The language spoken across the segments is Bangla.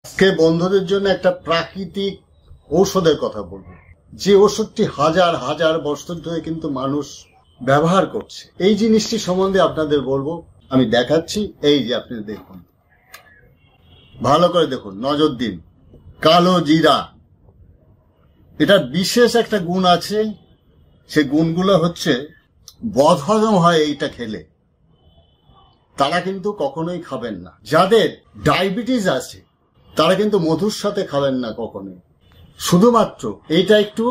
আজকে বন্ধুদের জন্য একটা প্রাকৃতিক ঔষধের কথা বলবো, যে ওষুধটি হাজার হাজার বছর ধরে কিন্তু মানুষ ব্যবহার করছে। এই জিনিসটি সম্বন্ধে আপনাদের বলবো, আমি দেখাচ্ছি। এই যে আপনি দেখুন, ভালো করে দেখুন, নজর দিন। কালো জিরা, এটার বিশেষ একটা গুণ আছে। সে গুণগুলো হচ্ছে বদহজম হয় এইটা খেলে। তারা কিন্তু কখনোই খাবেন না। যাদের ডায়াবেটিস আছে তারা কিন্তু মধুর সাথে খাবেন না কখনোই। শুধুমাত্র এইটা একটু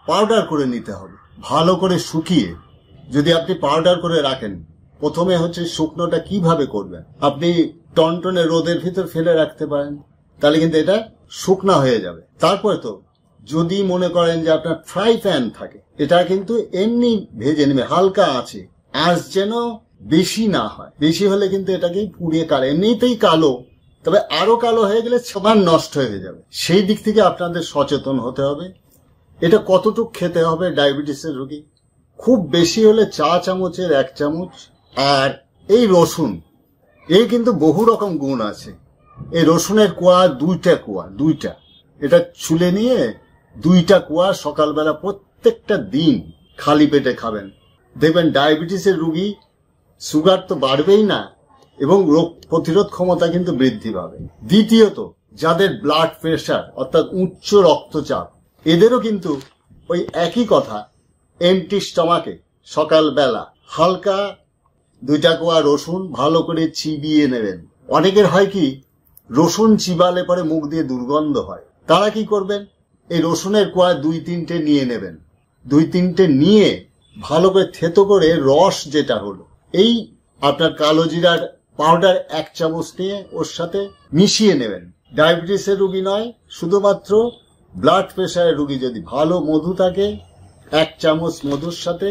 পাউডার করে নিতে হবে, ভালো করে শুকিয়ে। যদি আপনি পাউডার করে রাখেন, প্রথমে হচ্ছে শুকনোটা কিভাবে করবেন, আপনি টনটনে রোদের ভিতর ফেলে রাখতে পারেন, তাহলে কিন্তু এটা শুকনা হয়ে যাবে। তারপরে তো যদি মনে করেন যে আপনার ফ্রাই প্যান থাকে, এটা কিন্তু এমনি ভেজে নেবে হালকা আছে, আঁচ যেন বেশি না হয়। বেশি হলে কিন্তু এটাকে পুড়িয়ে কালো, এমনিতেই কালো, তবে আরো কালো হয়ে গেলে সবার নষ্ট হয়ে যাবে। সেই দিক থেকে আপনাদের সচেতন হতে হবে। এটা কতটুকু খেতে হবে ডায়াবেটিসের রোগী? খুব বেশি হলে চা চামচের 1 চামচ। আর এই রসুন, এই কিন্তু বহু রকম গুণ আছে। এই রসুনের কোয়া 2টা, এটা ছুলে নিয়ে 2টা কোয়া সকালবেলা প্রত্যেকটা দিন খালি পেটে খাবেন। দেখবেন ডায়াবেটিসের রোগী সুগার তো বাড়বেই না, এবং রোগ প্রতিরোধ ক্ষমতা কিন্তু বৃদ্ধি পাবে। দ্বিতীয়ত, যাদের ব্লাড প্রেশার অর্থাৎ উচ্চ রক্তচাপ, এদেরও কিন্তু ওই একই কথা, এমটি স্টমাকে সকালবেলা হালকা 2টা কোয়া রসুন ভালো করে চিবিয়ে নেবেন। অনেকের হয় কি, রসুন চিবালে পরে মুখ দিয়ে দুর্গন্ধ হয়। তারা কি করবেন, এই রসুনের কোয়া 2-3টে নিয়ে নেবেন। 2-3টে নিয়ে ভালো করে থেতো করে রস যেটা হলো, এই আপনার কালো জিরার পাউডার 1 চামচ নিয়ে ওর সাথে মিশিয়ে নেবেন। ডায়াবেটিসের রোগী নয়, শুধুমাত্র ব্লাড প্রেশারের রোগী যদি ভালো মধু থাকে, 1 চামচ মধুর সাথে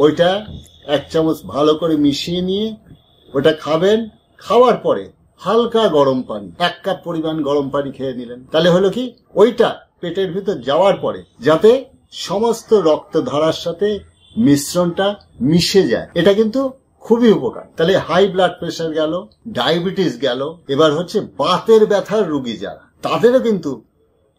ওইটা 1 চামচ ভালো করে মিশিয়ে নিয়ে ওটা খাবেন। খাওয়ার পরে হালকা গরম পানি, 1 কাপ পরিমাণ গরম পানি খেয়ে নিলেন। তাহলে হলো কি, ওইটা পেটের ভিতর যাওয়ার পরে যাতে সমস্ত রক্তধারার সাথে মিশ্রণটা মিশে যায়, এটা কিন্তু খুবই উপকার। তাহলে হাই ব্লাড প্রেশার গেল, ডায়াবেটিস গেল। এবার হচ্ছে বাতের ব্যথার রোগী যারা, তাদেরও কিন্তু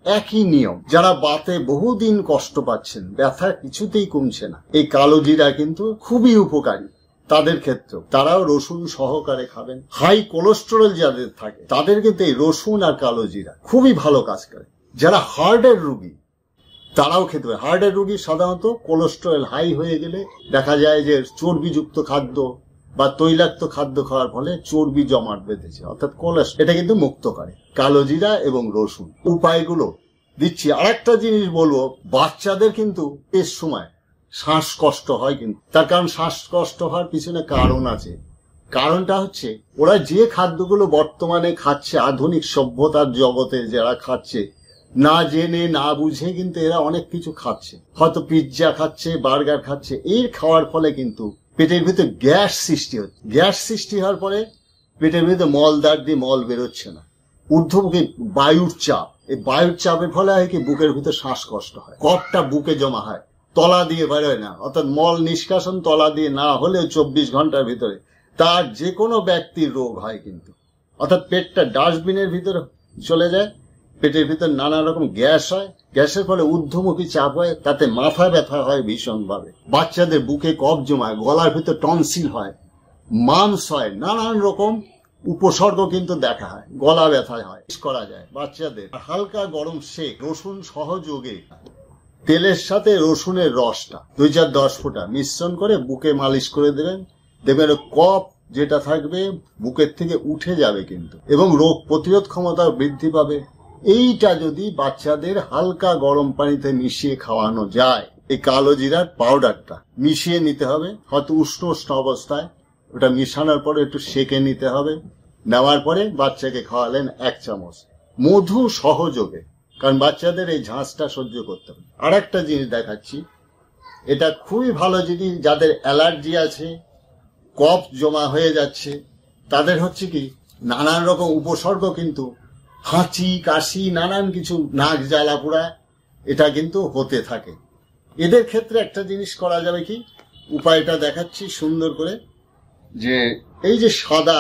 একই নিয়ম। যারা বাতে বহুদিন কষ্ট পাচ্ছেন, ব্যথা কিছুতেই কমছে না, এই কালো জিরা কিন্তু খুবই উপকারী তাদের ক্ষেত্রে। তারাও রসুন সহকারে খাবেন। হাই কোলেস্টেরল যাদের থাকে তাদের কিন্তু এই রসুন আর কালো জিরা খুবই ভালো কাজ করে। যারা হার্টের রোগী তারাও খেতে হবে। হার্টের রোগী সাধারণত কোলেস্টেরল হাই হয়ে গেলে দেখা যায় যে চর্বিযুক্ত খাদ্য বা তৈলাক্ত খাদ্য খাওয়ার ফলে চর্বি জমাট বেঁধেছে, অর্থাৎ কোলেস্টেরল, এটা কিন্তু মুক্ত করে কালো জিরা এবং রসুন। উপায়গুলো দিচ্ছি। আরেকটা জিনিস বলবো, বাচ্চাদের কিন্তু এর সময় শ্বাসকষ্ট হয়, কিন্তু তার কারণ শ্বাসকষ্ট হওয়ার পিছনে কারণ আছে। কারণটা হচ্ছে ওরা যে খাদ্যগুলো বর্তমানে খাচ্ছে, আধুনিক সভ্যতার জগতে যারা খাচ্ছে, না জেনে না বুঝে কিন্তু এরা অনেক কিছু খাচ্ছে। হয়তো পিৎজা খাচ্ছে, বার্গার খাচ্ছে। এই খাওয়ার ফলে কিন্তু পেটের ভিতরে গ্যাস সৃষ্টি হচ্ছে। গ্যাস সৃষ্টি হওয়ার পরে পেটের ভিতরে মলদ্বার দিয়ে মল বেরোচ্ছে না, ঊর্ধ্বমুখী বায়ুর চাপ, এই বায়ুর চাপের ফলে হয় কি, বুকের ভিতরে শ্বাসকষ্ট হয়, কফটা বুকে জমা হয়, তলা দিয়ে বেরোয় না, অর্থাৎ মল নিষ্কাশন তলা দিয়ে না হলেও 24 ঘন্টার ভিতরে তার যে কোনো ব্যক্তির রোগ হয় কিন্তু। অর্থাৎ পেটটা ডাস্টবিনের ভিতরে চলে যায়, পেটের ভিতর নানা রকম গ্যাস হয়, গ্যাসের ফলে ঊর্ধ্বমুখী চাপ হয়, তাতে মাথা ব্যথা হয় ভীষণ ভাবে। বাচ্চাদের বুকে কফ জমায়, গলার ভিতর টনসিল হয়, মামস হয়, নানান রকম উপসর্গ কিন্তু দেখা হয়, গলা ব্যথা হয়। করা যায় বাচ্চাদের হালকা গরম সেক, রসুন সহযোগে তেলের সাথে রসুনের রসটা 2-10 ফোঁটা মিশ্রণ করে বুকে মালিশ করে দেবেন। দেখবেন কফ যেটা থাকবে বুকের থেকে উঠে যাবে কিন্তু, এবং রোগ প্রতিরোধ ক্ষমতা বৃদ্ধি পাবে। এইটা যদি বাচ্চাদের হালকা গরম পানিতে মিশিয়ে খাওয়ানো যায়, এই কালো জিরার পাউডারটা মিশিয়ে নিতে হবে, হয়তো উষ্ণ উষ্ণ অবস্থায় ওটা মিশানোর পরে একটু সেকে নিতে হবে। নেওয়ার পরে বাচ্চাকে খাওয়ালেন 1 চামচ মধু সহযোগে, কারণ বাচ্চাদের এই ঝাঁজটা সহ্য করতে হবে। আর একটা জিনিস দেখাচ্ছি, এটা খুবই ভালো জিনিস। যাদের অ্যালার্জি আছে, কফ জমা হয়ে যাচ্ছে, তাদের হচ্ছে কি নানান রকম উপসর্গ কিন্তু, হাঁচি কাশি নানান কিছু, নাক জ্বালা পোড়া, এটা কিন্তু হতে থাকে। এদের ক্ষেত্রে একটা জিনিস করা যাবে কি, উপায়টা দেখাচ্ছি সুন্দর করে, যে এই যে সাদা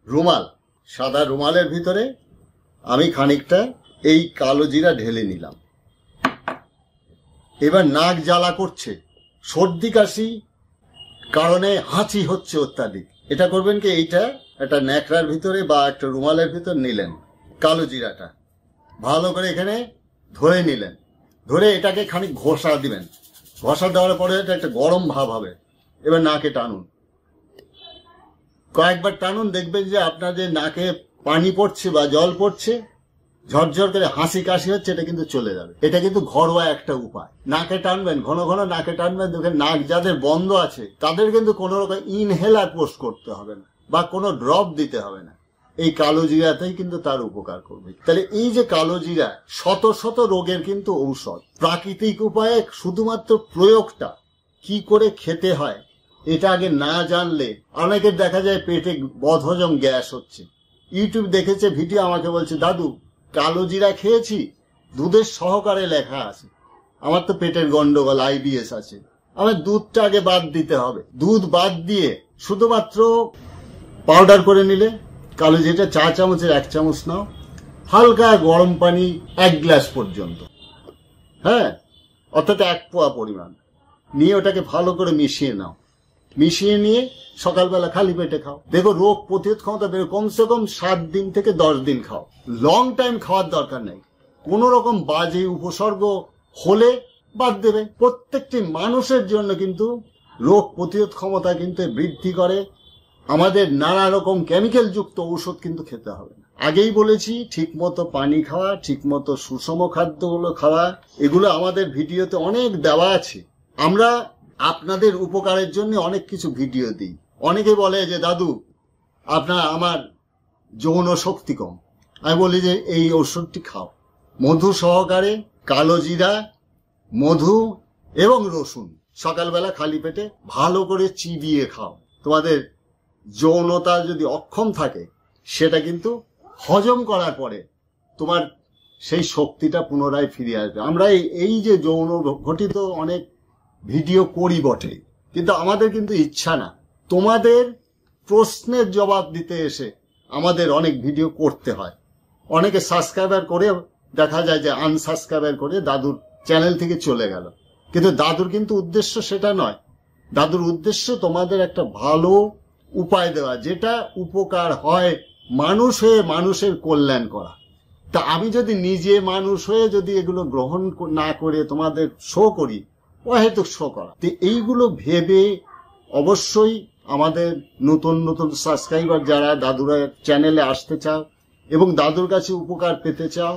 রুমাল, সাদা রুমালের ভিতরে আমি খানিকটা এই কালো জিরা ঢেলে নিলাম। এবার নাক জ্বালা করছে, সর্দি কাশি কারণে হাঁচি হচ্ছে অত্যাধিক, এটা করবেন কি, এইটা একটা ন্যাকড়ার ভিতরে বা একটা রুমালের ভিতর নিলেন, কালো জিরাটা ভালো করে এখানে ধরে নিলেন, ধরে এটাকে খানিক ঘষা দিবেন। ঘষা দেওয়ার পরে এটা একটা গরম ভাব হবে। এবার নাকে টানুন, কয়েকবার টানুন, দেখবেন যে আপনার যে নাকে পানি পড়ছে বা জল পড়ছে, ঝরঝর করে হাসি কাশি হচ্ছে, এটা কিন্তু চলে যাবে। এটা কিন্তু ঘরোয়া একটা উপায়। নাকে টানবেন, ঘন ঘন নাকে টানবেন, দেখবেন নাক যাদের বন্ধ আছে তাদের কিন্তু কোনো রকম ইনহেলার পোস্ট করতে হবে না বা কোনো ড্রপ দিতে হবে না। এই কালো জিরাতেই কিন্তু তার উপকার করবে। তাহলে এই যে কালো জিরা শত শত রোগের কিন্তু ঔষধ। প্রাকৃতিক উপায়ে শুধুমাত্র প্রয়োগটা কি করে খেতে হয় এটা আগে না জানলে অনেকের দেখা যায় পেটে বদহজম গ্যাস হচ্ছে। ইউটিউব দেখেছে ভিডিও, আমাকে বলছে দাদু কালো জিরা খেয়েছি, দুধের সহকারে লেখা আছে, আমার তো পেটের গন্ডগোল, আইবিএস আছে, আমার দুধটা আগে বাদ দিতে হবে। দুধ বাদ দিয়ে শুধুমাত্র পাউডার করে নিলে কালো জিরা 4 চামচের 1 চামচ নাও, হালকা গরম পানি 1 গ্লাস পর্যন্ত, হ্যাঁ, অর্থাৎ 1 পোয়া পরিমাণ নিয়ে ওটাকে ভালো করে মিশিয়ে নাও। মিশিয়ে নিয়ে সকালবেলা খালি পেটে খাও, দেখো রোগ প্রতিরোধ ক্ষমতা বেরো। কমসে কম 7 দিন থেকে 10 দিন খাও, লং টাইম খাওয়ার দরকার নেই। কোন রকম বাজে উপসর্গ হলে বাদ দেবে। প্রত্যেকটি মানুষের জন্য কিন্তু রোগ প্রতিরোধ ক্ষমতা কিন্তু বৃদ্ধি করে। আমাদের নানা রকম কেমিক্যাল যুক্ত ঔষধ কিন্তু খেতে হবে না। আগেই বলেছি ঠিক মতো পানি খাওয়া, ঠিক মতো সুষম খাদ্যগুলো খাওয়া, এগুলো আমাদের ভিডিওতে অনেক দেওয়া আছে। আমরা আপনাদের উপকারের জন্য অনেক কিছু ভিডিও দিই। অনেকে বলে যে দাদু আমার যৌন শক্তি কম, আমি বলি যে এই ওষুধটি খাও, মধু সহকারে কালো জিরা, মধু এবং রসুন সকালবেলা খালি পেটে ভালো করে চিবিয়ে খাও। তোমাদের যৌনতা যদি অক্ষম থাকে সেটা কিন্তু হজম করার পরে তোমার সেই শক্তিটা পুনরায় ফিরে আসবে। আমরা এই যে যৌন ঘটিত অনেক ভিডিও করি বটে, কিন্তু আমাদের কিন্তু ইচ্ছা না। তোমাদের প্রশ্নের জবাব দিতে এসে আমাদের অনেক ভিডিও করতে হয়। অনেকে সাবস্ক্রাইবার করে দেখা যায় যে আনসাবস্ক্রাইবার করে দাদুর চ্যানেল থেকে চলে গেল, কিন্তু দাদুর কিন্তু উদ্দেশ্য সেটা নয়। দাদুর উদ্দেশ্য তোমাদের একটা ভালো উপায় দেওয়া, যেটা উপকার হয় মানুষ হয়ে মানুষের কল্যাণ করা। তা আমি যদি নিজে মানুষ হয়ে যদি এগুলো গ্রহণ না করে তোমাদের শো করি, অহেতুক শো করা। তো এইগুলো ভেবে অবশ্যই আমাদের নতুন নতুন সাবস্ক্রাইবার যারা দাদুরা চ্যানেলে আসতে চাও এবং দাদুর কাছে উপকার পেতে চাও,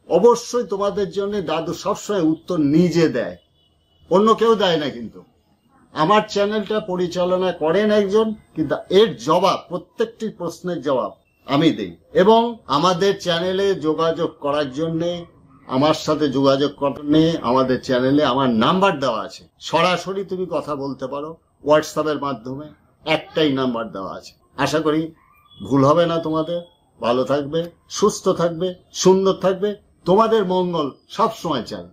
অবশ্যই তোমাদের জন্য দাদু সবসময় উত্তর নিজে দেয়, অন্য কেউ দেয় না। কিন্তু আমার চ্যানেলটা পরিচালনা করেন একজন, কিন্তু এর জবাব, প্রত্যেকটি প্রশ্নের জবাব আমি দেই। এবং আমাদের চ্যানেলে যোগাযোগ করার জন্যে, আমার সাথে যোগাযোগ করতে আমাদের চ্যানেলে আমার নাম্বার দেওয়া আছে, সরাসরি তুমি কথা বলতে পারো হোয়াটসঅ্যাপের মাধ্যমে, একটাই নাম্বার দেওয়া আছে। আশা করি ভুল হবে না তোমাদের। ভালো থাকবে, সুস্থ থাকবে, সুন্দর থাকবে, তোমাদের মঙ্গল সব সময় চাই।